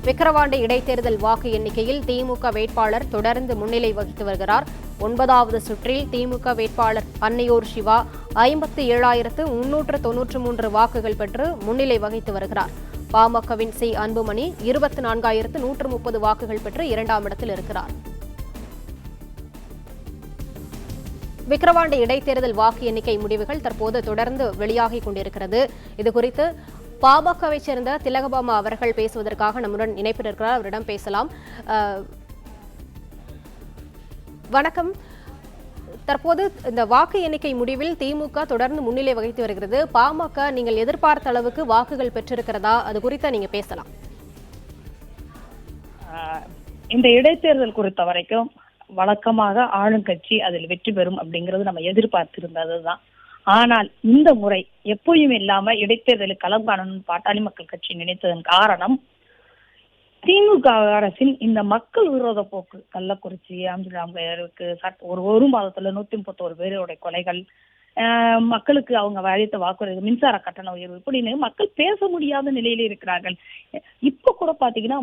விக்கிரவாண்டி இடைத்தேர்தல் வாக்கு எண்ணிக்கையில் திமுக வேட்பாளர் தொடர்ந்து முன்னிலை வகித்து வருகிறார். 9வது சுற்றில் திமுக வேட்பாளர் அன்னையூர் சிவா 57,393 வாக்குகள் பெற்று முன்னிலை வகித்து வருகிறார். பாமகவின் சி அன்புமணி 24,130 வாக்குகள் பெற்று 2ஆம் இடத்தில் இருக்கிறார். விக்கிரவாண்டி இடைத்தேர்தல் வாக்கு எண்ணிக்கை முடிவுகள் தற்போது தொடர்ந்து வெளியாகிக் கொண்டிருக்கிறது. இதுகுறித்து பாமகவை சேர்ந்த திலகபாமா அவர்கள் பேசுவதற்காக நம்முடன் இணைப்பில் இருக்கிறார். அவரிடம் பேசலாம். வணக்கம். தற்போது இந்த வாக்கு எண்ணிக்கை முடிவில் திமுக தொடர்ந்து முன்னிலை வகித்து வருகிறது. பாமக நீங்கள் எதிர்பார்த்த அளவுக்கு வாக்குகள் பெற்றிருக்கிறதா? அது குறித்து நீங்க பேசலாம். இந்த இடைத்தேர்தல் குறித்த வரைக்கும் வழக்கமாக ஆளுங்கட்சி அதில் வெற்றி பெறும் அப்படிங்கிறது நம்ம எதிர்பார்த்திருந்ததுதான். ஆனால் இந்த முறை எப்பயும் இல்லாம இடைத்தேர்தலில் களம் காணணும் பாட்டாளி மக்கள் கட்சி நினைத்ததன் காரணம் திமுக அரசின் இந்த மக்கள் விரோத போக்கு. கள்ளக்குறிச்சி ஆம்புலன்ஸ்க்கு ஒரு மாதத்துல 131 பேருடைய கொலைகள், மக்களுக்கு அவங்க அளித்த வாக்குறுதி, மின்சார கட்டண உயர்வு, இப்படின்னு மக்கள் பேச முடியாத நிலையில இருக்கிறார்கள். இப்ப கூட பாத்தீங்கன்னா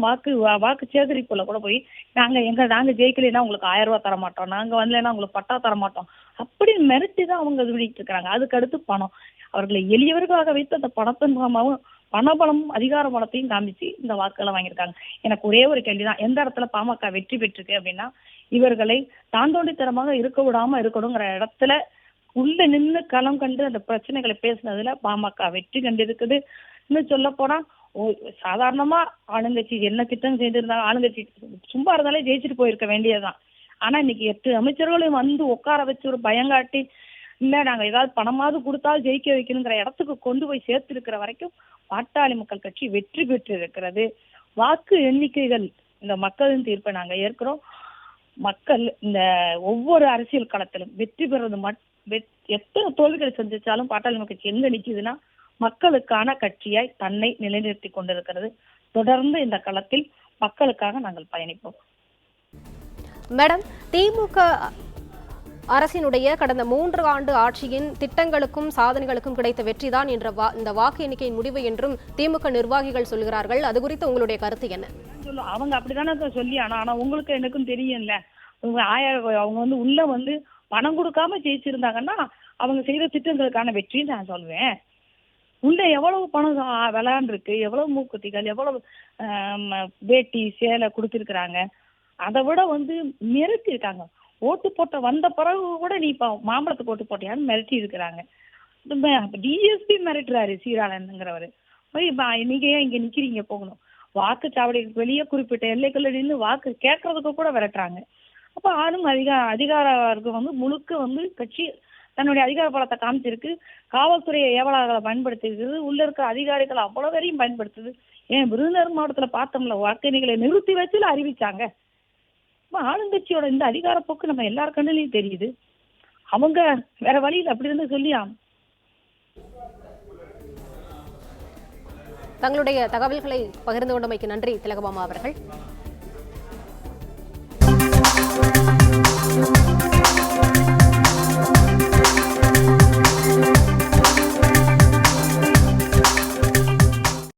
வாக்கு சேகரிப்புல கூட போய் நாங்க ஜெயிக்கலைன்னா உங்களுக்கு 1000 ரூபாய் தர மாட்டோம், நாங்க வரலைன்னா உங்களுக்கு பட்டா தர மாட்டோம் அப்படி மிரட்டிதான் அவங்க விழிட்டு இருக்கிறாங்க. அதுக்கு அடுத்து பணம், அவர்களை எளியவர்களாக வைத்து அந்த பணத்தின் மூலமாகவும் பணபலமும் அதிகார பலத்தையும் காமிச்சு இந்த வாக்குகளை வாங்கியிருக்காங்க. எனக்கு ஒரே ஒரு கேள்விதான், எந்த இடத்துல பாமக வெற்றி பெற்றிருக்கு அப்படின்னா இவர்களை தாண்டோண்டித்தனமாக இருக்க விடாம இருக்கணுங்கிற இடத்துல உள்ள நின்று களம் கண்டு அந்த பிரச்சனைகளை பேசினதுல பாமக வெற்றி கண்டிருக்குது. இன்னும் சொல்ல போனா சாதாரணமா ஆளுங்கட்சி என்ன திட்டம் செய்திருந்தாலும் ஆளுங்கட்சி சும்மா இருந்தாலே ஜெயிச்சுட்டு போயிருக்க வேண்டியதுதான். ஆனா இன்னைக்கு 8 அமைச்சர்களையும் வந்து உட்கார வச்சு ஒரு பயங்காட்டி இல்ல நாங்க ஏதாவது பணமாவது கொடுத்தாலும் ஜெயிக்க வைக்கணுங்கிற இடத்துக்கு கொண்டு போய் சேர்த்திருக்கிற வரைக்கும் பாட்டாளி மக்கள் கட்சி வெற்றி பெற்று இருக்கிறது. வாக்கு எண்ணிக்கைகள் இந்த மக்களின் தீர்ப்பை நாங்க ஏற்கிறோம். மக்கள் இந்த ஒவ்வொரு அரசியல் களத்திலும் வெற்றி பெறது எத்தனை தோல்விகளை சந்திச்சாலும் பாட்டாளி மக்கள் கட்சி எங்க நிக்குதுன்னா மக்களுக்கான கட்சியாய் தன்னை நிலைநிறுத்தி கொண்டிருக்கிறது. தொடர்ந்து இந்த களத்தில் மக்களுக்காக நாங்கள் பயணிப்போம். மேடம், திமுக அரசினுடைய கடந்த 3 ஆண்டு ஆட்சியின் திட்டங்களுக்கும் சாதனைகளுக்கும் கிடைத்த வெற்றிதான் என்ற இந்த வாக்கு எண்ணிக்கையின் முடிவு என்றும் திமுக நிர்வாகிகள் சொல்கிறார்கள். அது குறித்து உங்களுடைய கருத்து என்ன? அவங்க அப்படித்தானே சொல்லி ஆனா உங்களுக்கு எனக்கும் தெரியும்ல, அவங்க உள்ள பணம் கொடுக்காம ஜெயிச்சிருந்தாங்கன்னா அவங்க செய்த திட்டங்களுக்கான வெற்றின்னு நான் சொல்லுவேன். உள்ள எவ்வளவு பணம் விளையாண்டுருக்கு, எவ்வளவு மூக்குத்திகள், எவ்வளவு வேட்டி சேலை கொடுத்திருக்கிறாங்க, அதை விட மிரட்டி இருக்காங்க. ஓட்டு போட்ட வந்த பிறகு கூட நீ இப்ப மாம்பழத்துக்கு ஓட்டு போட்டியான்னு மிரட்டி இருக்கிறாங்க. டிஎஸ்பி மிரட்டுறாரு சீராளன்ங்கிறவரு. நீங்க ஏன் இங்க நிக்கிறீங்க, போகணும், வாக்குச்சாவடிக்கு வெளியே குறிப்பிட்ட எல்லைக்குள்ள நின்று வாக்கு கேட்கறதுக்கு கூட விரட்டுறாங்க. அப்ப ஆளும் அதிகாரம் முழுக்க கட்சி தன்னுடைய அதிகார பலத்தை காமிச்சிருக்கு. காவல்துறையை ஏவலாளர்களை பயன்படுத்திருக்குது. உள்ள இருக்கிற அதிகாரிகள் அவ்வளவு வரையும் பயன்படுத்துது. ஏன் விருதுநகர் மாவட்டத்துல பார்த்தோம்ல, வாக்குகளை நிறுத்தி வச்சுல அறிவிச்சாங்க. ஆளுங்கட்சியோட இந்த அதிகார போக்கு நம்ம எல்லார் கண்ணிலையும் தெரியுது. அவங்க வேற வழியில் அப்படி இருந்து சொல்லியா. தங்களுடைய தகவல்களை பகிர்ந்து கொண்டமைக்கு நன்றி திலகபாமா அவர்கள்.